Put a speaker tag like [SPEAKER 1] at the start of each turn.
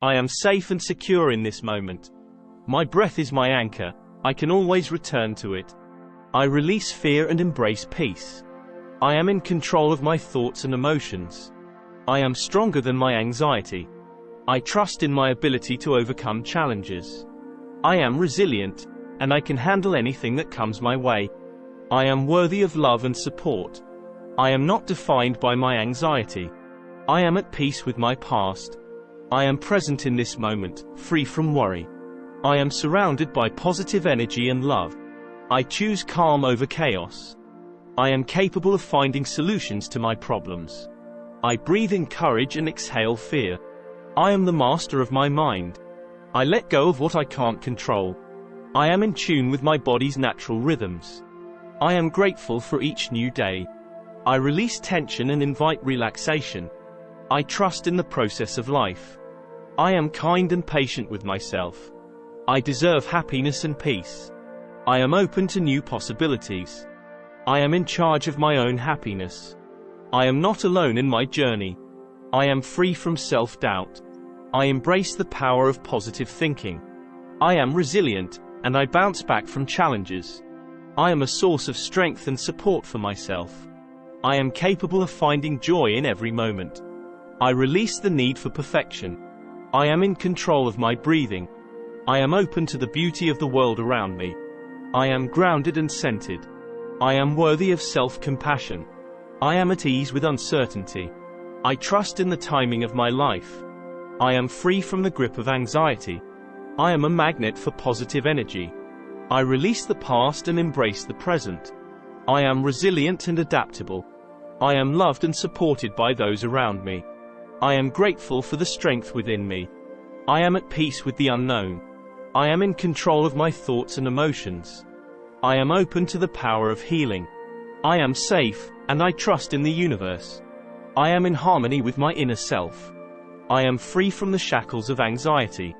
[SPEAKER 1] I am safe and secure in this moment. My breath is my anchor. I can always return to it. I release fear and embrace peace. I am in control of my thoughts and emotions. I am stronger than my anxiety. I trust in my ability to overcome challenges. I am resilient, and I can handle anything that comes my way. I am worthy of love and support. I am not defined by my anxiety. I am at peace with my past. I am present in this moment, free from worry. I am surrounded by positive energy and love. I choose calm over chaos. I am capable of finding solutions to my problems. I breathe in courage and exhale fear. I am the master of my mind. I let go of what I can't control. I am in tune with my body's natural rhythms. I am grateful for each new day. I release tension and invite relaxation. I trust in the process of life. I am kind and patient with myself. I deserve happiness and peace. I am open to new possibilities. I am in charge of my own happiness. I am not alone in my journey. I am free from self-doubt. I embrace the power of positive thinking. I am resilient, and I bounce back from challenges. I am a source of strength and support for myself. I am capable of finding joy in every moment. I release the need for perfection. I am in control of my breathing. I am open to the beauty of the world around me. I am grounded and centered. I am worthy of self-compassion. I am at ease with uncertainty. I trust in the timing of my life. I am free from the grip of anxiety. I am a magnet for positive energy. I release the past and embrace the present. I am resilient and adaptable. I am loved and supported by those around me. I am grateful for the strength within me. I am at peace with the unknown. I am in control of my thoughts and emotions. I am open to the power of healing. I am safe, and I trust in the universe. I am in harmony with my inner self. I am free from the shackles of anxiety.